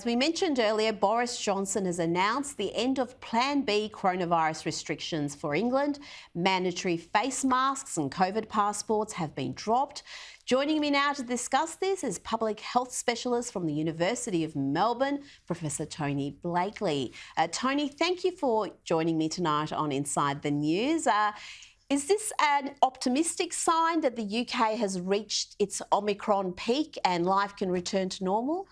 As we mentioned earlier, Boris Johnson has announced the end of Plan B coronavirus restrictions for England. Mandatory face masks and COVID passports have been dropped. Joining me now to discuss this is public health specialist from the University of Melbourne, Professor Tony Blakely. Tony, thank you for joining me tonight on Inside the News. Is this an optimistic sign that the UK has reached its Omicron peak and life can return to normal?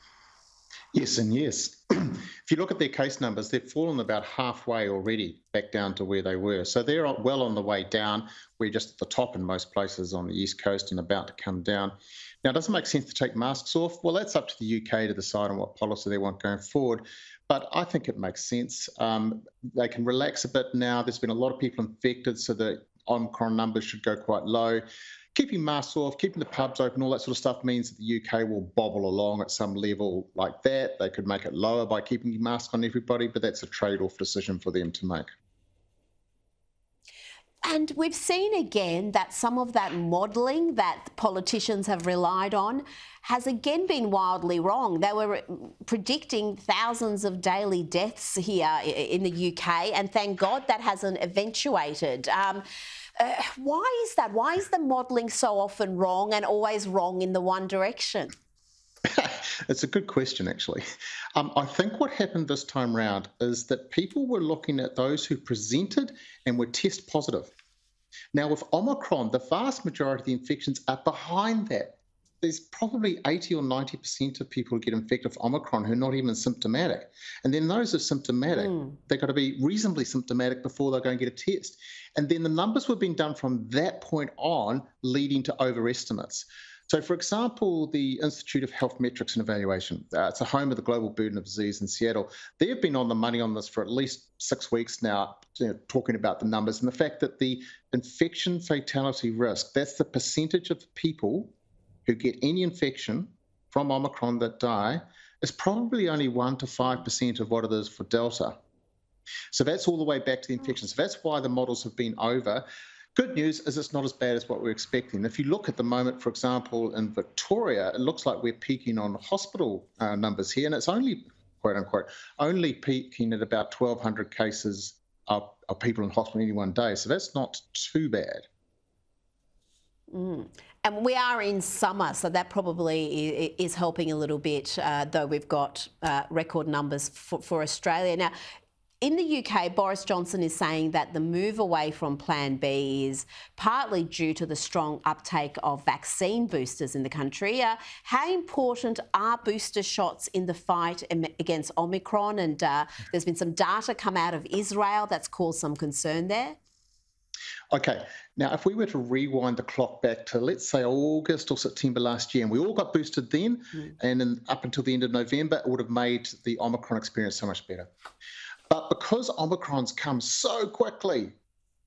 Yes and yes. If you look at their case numbers, they've fallen about halfway already back down to where they were. So they're well on the way down. We're just at the top in most places on the East Coast and about to come down. Now, does it make sense to take masks off? Well, that's up to the UK to decide on what policy they want going forward. But I think it makes sense. They can relax a bit now. There's been a lot of people infected, so the Omicron numbers should go quite low. Keeping masks off, keeping the pubs open, all that sort of stuff means that the UK will bobble along at some level like that. They could make it lower by keeping masks on everybody, but that's a trade-off decision for them to make. And we've seen again that some of that modelling that politicians have relied on has again been wildly wrong. They were predicting thousands of daily deaths here in the UK, and thank God that hasn't eventuated. Why is that? Why is the modelling so often wrong and always wrong in the one direction? It's a good question, actually. I think what happened this time round is that people were looking at those who presented and were test positive. Now, with Omicron, the vast majority of the infections are behind that. There's probably 80 or 90% of people who get infected with Omicron who are not even symptomatic. And then those who are symptomatic, they've got to be reasonably symptomatic before they'll go and get a test. And then the numbers were being done from that point on, leading to overestimates. So, for example, the Institute of Health Metrics and Evaluation, it's a home of the Global Burden of Disease in Seattle. They have been on the money on this for at least 6 weeks now, talking about the numbers and the fact that the infection fatality risk, that's the percentage of people who get any infection from Omicron that die, is probably only 1 to 5% of what it is for Delta. So that's all the way back to the infection. So that's why the models have been over. Good news is it's not as bad as what we're expecting. If you look at the moment, for example, in Victoria, it looks like we're peaking on hospital numbers here, and it's only, quote unquote, only peaking at about 1,200 cases of people in hospital in any one day. So that's not too bad. And we are in summer, so that probably is helping a little bit, though we've got record numbers for Australia. Now, in the UK, Boris Johnson is saying that the move away from Plan B is partly due to the strong uptake of vaccine boosters in the country. How important are booster shots in the fight against Omicron? And there's been some data come out of Israel that's caused some concern there. Okay, now if we were to rewind the clock back to, let's say, August or September last year, and we all got boosted then, and then up until the end of November, it would have made the Omicron experience so much better. But because Omicron's come so quickly,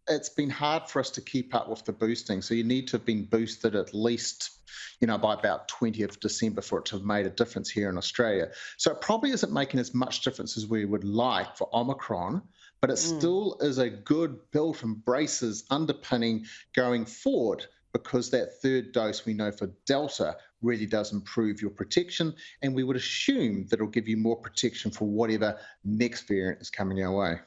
it's been hard for us to keep up with the boosting. So you need to have been boosted at least, by about 20th December for it to have made a difference here in Australia. So it probably isn't making as much difference as we would like for Omicron, but it still is a good built-in braces underpinning going forward, because that third dose we know for Delta really does improve your protection, and we would assume that it'll give you more protection for whatever next variant is coming our way.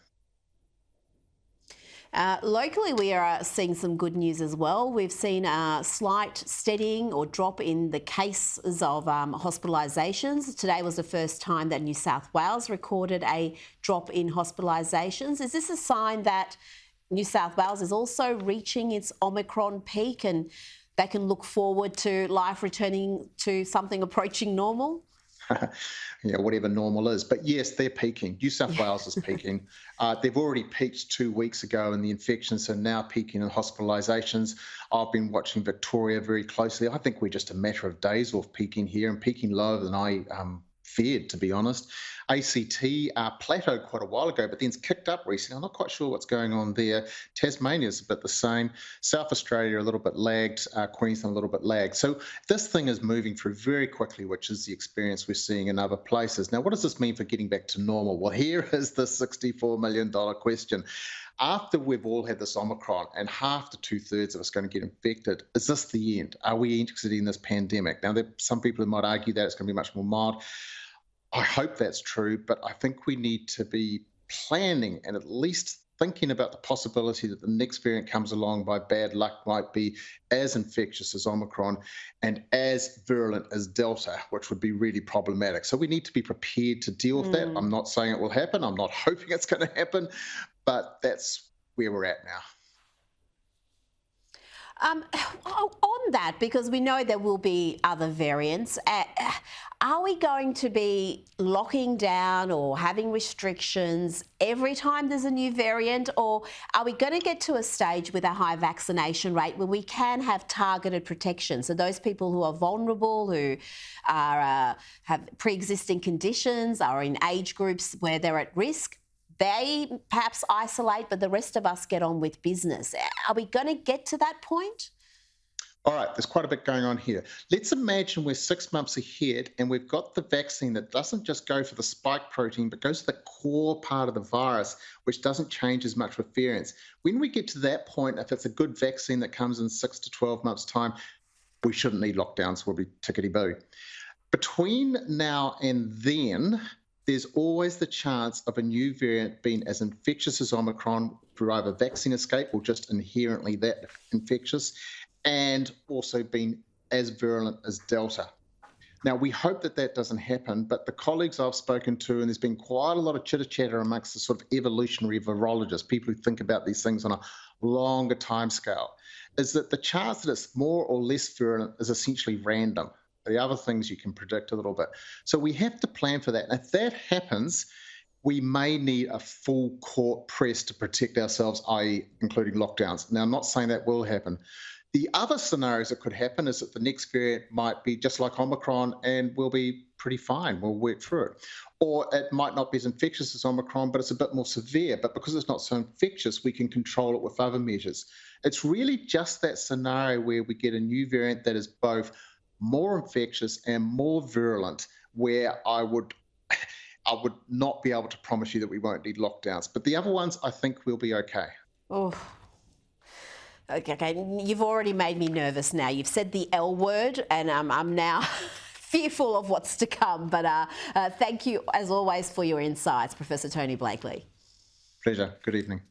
Locally, we are seeing some good news as well. We've seen a slight steadying or drop in the cases of hospitalisations. Today was the first time that New South Wales recorded a drop in hospitalisations. Is this a sign that New South Wales is also reaching its Omicron peak and they can look forward to life returning to something approaching normal? Yeah, whatever normal is. But yes, they're peaking. New South Wales is peaking. They've already peaked 2 weeks ago in the infections, so now peaking in hospitalisations. I've been watching Victoria very closely. I think we're just a matter of days off peaking here, and peaking lower than I feared, to be honest. ACT plateaued quite a while ago, but then it's kicked up recently. I'm not quite sure what's going on there. Tasmania's a bit the same. South Australia a little bit lagged. Queensland a little bit lagged. So this thing is moving through very quickly, which is the experience we're seeing in other places. Now, what does this mean for getting back to normal? Well, here is the $64 million question. After we've all had this Omicron and half to 2/3 of us going to get infected, is this the end? Are we exiting this pandemic? Now, there are some people who might argue that it's going to be much more mild. I hope that's true, but I think we need to be planning and at least thinking about the possibility that the next variant comes along by bad luck might be as infectious as Omicron and as virulent as Delta, which would be really problematic. So we need to be prepared to deal with that. I'm not saying it will happen. I'm not hoping it's going to happen, but that's where we're at now. On that, because we know there will be other variants, are we going to be locking down or having restrictions every time there's a new variant, or are we going to get to a stage with a high vaccination rate where we can have targeted protection? So those people who are vulnerable, who are have pre-existing conditions, are in age groups where they're at risk, they perhaps isolate, but the rest of us get on with business. Are we going to get to that point? All right, there's quite a bit going on here. Let's imagine we're 6 months ahead and we've got the vaccine that doesn't just go for the spike protein, but goes to the core part of the virus, which doesn't change as much with variants. When we get to that point, if it's a good vaccine that comes in 6 to 12 months' time, we shouldn't need lockdowns. We'll be tickety-boo. Between now and then, there's always the chance of a new variant being as infectious as Omicron through either vaccine escape or just inherently that infectious, and also being as virulent as Delta. Now, we hope that that doesn't happen, but the colleagues I've spoken to, and there's been quite a lot of chitter-chatter amongst the sort of evolutionary virologists, people who think about these things on a longer timescale, is that the chance that it's more or less virulent is essentially random. The other things you can predict a little bit. So we have to plan for that. And if that happens, we may need a full court press to protect ourselves, i.e. including lockdowns. Now, I'm not saying that will happen. The other scenarios that could happen is that the next variant might be just like Omicron and we'll be pretty fine. We'll work through it. Or it might not be as infectious as Omicron, but it's a bit more severe. But because it's not so infectious, we can control it with other measures. It's really just that scenario where we get a new variant that is both more infectious and more virulent, where I would not be able to promise you that we won't need lockdowns. But the other ones, I think we'll be okay. Oh, okay. You've already made me nervous now. You've said the L word, and I'm now fearful of what's to come. But thank you, as always, for your insights, Professor Tony Blakely. Pleasure. Good evening.